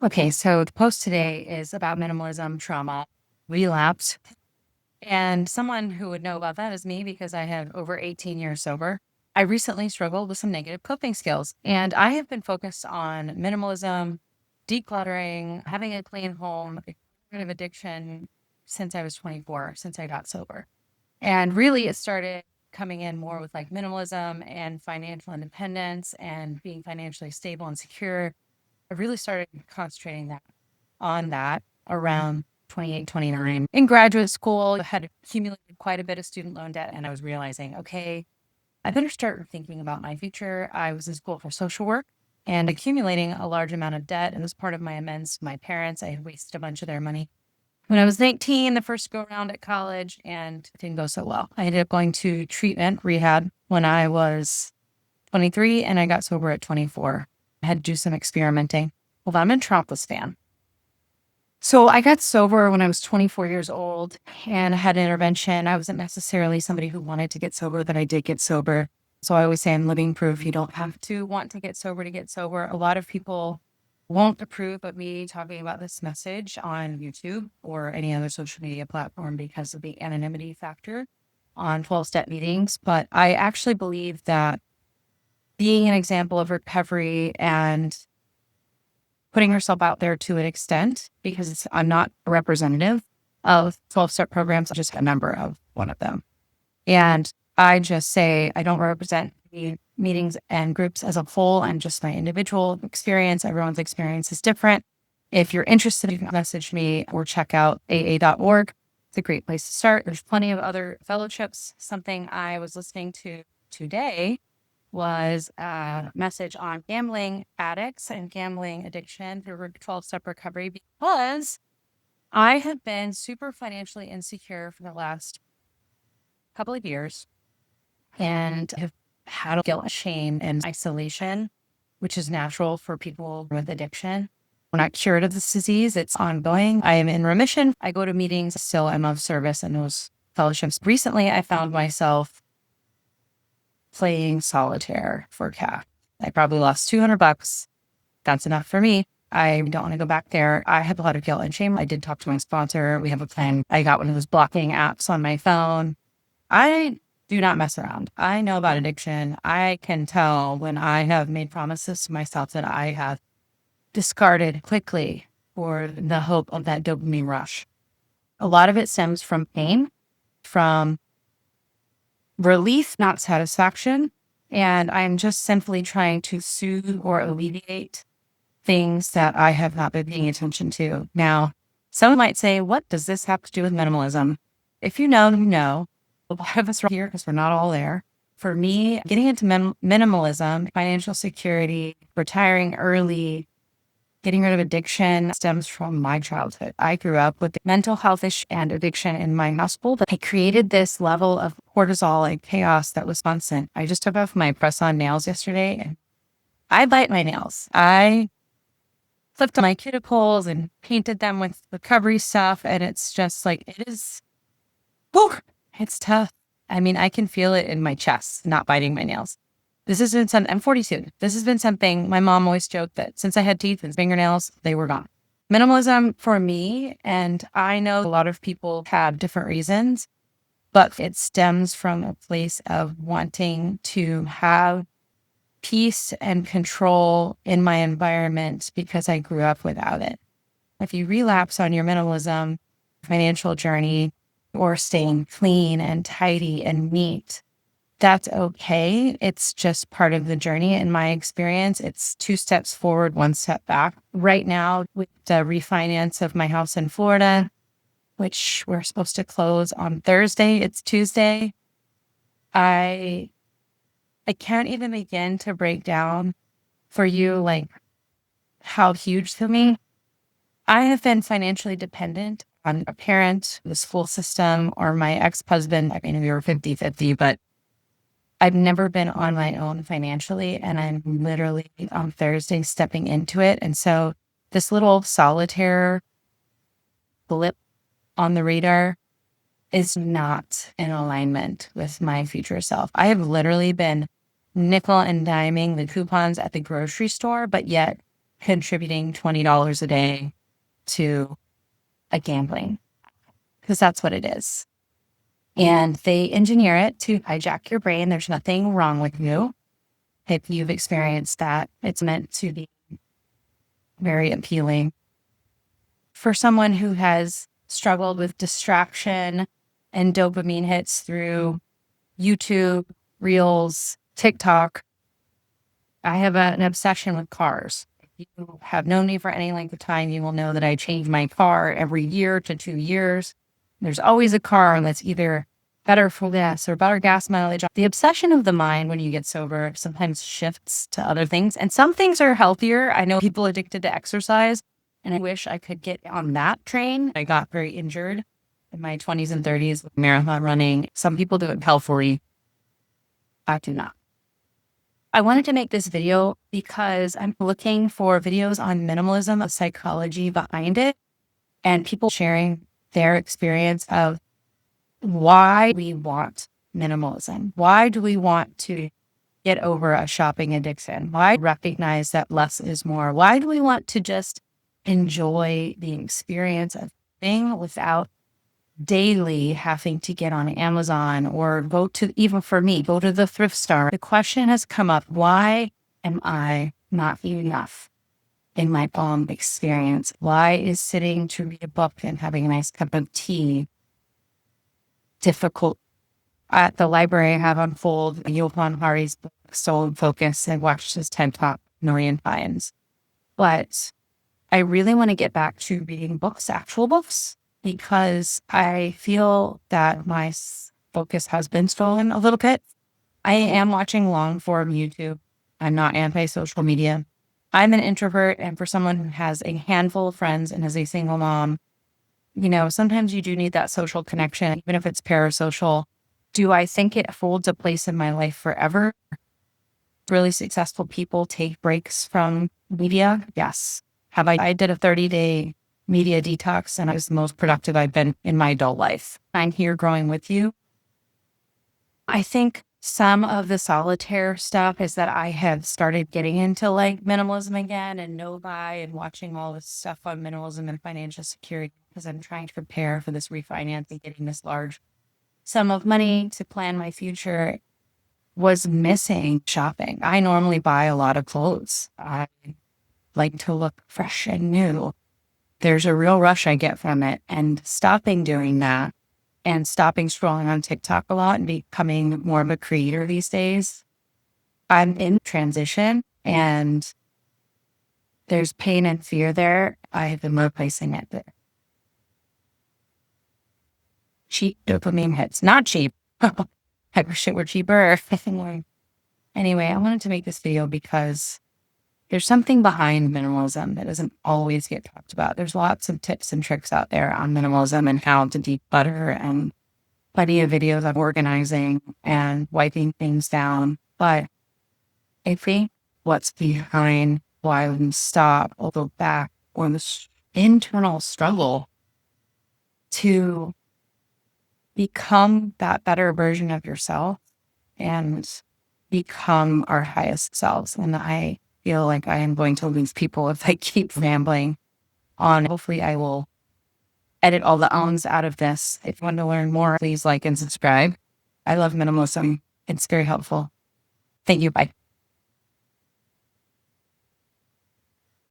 Okay, so the post today is about minimalism, trauma, relapse, and someone who would know about that is me because I have over 18 years sober. I recently struggled with some negative coping skills, and I have been focused on minimalism, decluttering, having a clean home, kind of addiction since I was 24, since I got sober. And really, it started coming in more with like minimalism and financial independence and being financially stable and secure. I really started concentrating that around 28, 29. In graduate school, I had accumulated quite a bit of student loan debt, and I was realizing, okay, I better start thinking about my future. I was in school for social work and accumulating a large amount of debt. And as part of my amends to my parents, I had wasted a bunch of their money when I was 19, the first go around at college, and it didn't go so well. I ended up going to treatment rehab when I was 23, and I got sober at 24. I had to do some experimenting. Well, I'm a Trumpus fan. So I got sober when I was 24 years old and I had an intervention. I wasn't necessarily somebody who wanted to get sober, but I did get sober. So I always say I'm living proof you don't have to want to get sober to get sober. A lot of people won't approve of me talking about this message on YouTube or any other social media platform because of the anonymity factor on 12-step meetings. But I actually believe that being an example of recovery and putting herself out there to an extent because I'm not a representative of 12-step programs. I'm just a member of one of them. And I just say I don't represent the meetings and groups as a whole and just my individual experience. Everyone's experience is different. If you're interested, you can message me or check out aa.org. It's a great place to start. There's plenty of other fellowships. Something I was listening to today was a message on gambling addicts and gambling addiction through 12-step recovery because I have been super financially insecure for the last couple of years and have had guilt, shame, and isolation, which is natural for people with addiction. We're not cured of this disease. It's ongoing. I am in remission. I go to meetings. Still, I'm of service in those fellowships. Recently, I found myself playing solitaire for cash. I probably lost $200. That's enough for me. I don't want to go back there. I have a lot of guilt and shame. I did talk to my sponsor. We have a plan. I got one of those blocking apps on my phone. I do not mess around. I know about addiction. I can tell when I have made promises to myself that I have discarded quickly for the hope of that dopamine rush. A lot of it stems from pain, from relief, not satisfaction. And I'm just simply trying to soothe or alleviate things that I have not been paying attention to. Now, someone might say, what does this have to do with minimalism? If you know, you know. A lot of us are here because we're not all there. For me, getting into minimalism, financial security, retiring early, getting rid of addiction stems from my childhood. I grew up with mental health issue and addiction in my household. I created this level of cortisol and chaos that was constant. I just took off my press-on nails yesterday and I bite my nails. I flipped on my cuticles and painted them with recovery stuff. And it's just like, whew, it's tough. I mean, I can feel it in my chest, not biting my nails. This has been I'm 42. This has been something my mom always joked that since I had teeth and fingernails, they were gone. Minimalism for me, and I know a lot of people have different reasons, but it stems from a place of wanting to have peace and control in my environment because I grew up without it. If you relapse on your minimalism financial journey or staying clean and tidy and neat, that's okay. It's just part of the journey. In my experience, it's 2 steps forward, 1 step back. Right now, with the refinance of my house in Florida, which we're supposed to close on Thursday, it's Tuesday. I can't even begin to break down for you like how huge to me. I have been financially dependent on a parent, the school system, or my ex-husband. I mean, we were 50-50, but I've never been on my own financially, and I'm literally on Thursday stepping into it. And so this little solitaire blip on the radar is not in alignment with my future self. I have literally been nickel and diming the coupons at the grocery store, but yet contributing $20 a day to a gambling, because that's what it is. And they engineer it to hijack your brain. There's nothing wrong with you. If you've experienced that, it's meant to be very appealing. For someone who has struggled with distraction and dopamine hits through YouTube, Reels, TikTok, I have an obsession with cars. If you have known me for any length of time, you will know that I change my car every year to 2 years. There's always a car that's either better for this or better gas mileage. The obsession of the mind when you get sober sometimes shifts to other things. And some things are healthier. I know people addicted to exercise, and I wish I could get on that train. I got very injured in my 20s and 30s with marathon running. Some people do it healthfully. I do not. I wanted to make this video because I'm looking for videos on minimalism, the psychology behind it, and people sharing their experience of why we want minimalism. Why do we want to get over a shopping addiction? Why recognize that less is more? Why do we want to just enjoy the experience of thing without daily having to get on Amazon or go to, even for me, go to the thrift store? The question has come up, why am I not enough in my own experience? Why is sitting to read a book and having a nice cup of tea difficult? At the library, I have Unfold, Yuval Harari's book, Soul and Focus, and watched his TED Talk a million times. But I really want to get back to reading books, actual books, because I feel that my focus has been stolen a little bit. I am watching long form YouTube. I'm not anti-social media. I'm an introvert, and for someone who has a handful of friends and is a single mom, sometimes you do need that social connection, even if it's parasocial. Do I think it holds a place in my life forever? Really successful people take breaks from media? Yes. I did a 30-day media detox, and I was the most productive I've been in my adult life. I'm here growing with you. I think some of the solitaire stuff is that I have started getting into like minimalism again and no-buy and watching all this stuff on minimalism and financial security because I'm trying to prepare for this refinancing, getting this large sum of money to plan my future. Was missing shopping. I normally buy a lot of clothes. I like to look fresh and new. There's a real rush I get from it, and stopping doing that and stopping scrolling on TikTok a lot and becoming more of a creator these days. I'm in transition and there's pain and fear there. I have been replacing it there. Cheap dopamine hits. Not cheap. I wish it were cheaper. Anyway, I wanted to make this video because there's something behind minimalism that doesn't always get talked about. There's lots of tips and tricks out there on minimalism and how to declutter, and plenty of videos on organizing and wiping things down. But I think what's behind why we stop or go back, or the internal struggle to become that better version of yourself and become our highest selves. And I feel like I am going to lose people if I keep rambling on. Hopefully I will edit all the owns out of this. If you want to learn more, please like and subscribe. I love minimalism. It's very helpful. Thank you. Bye.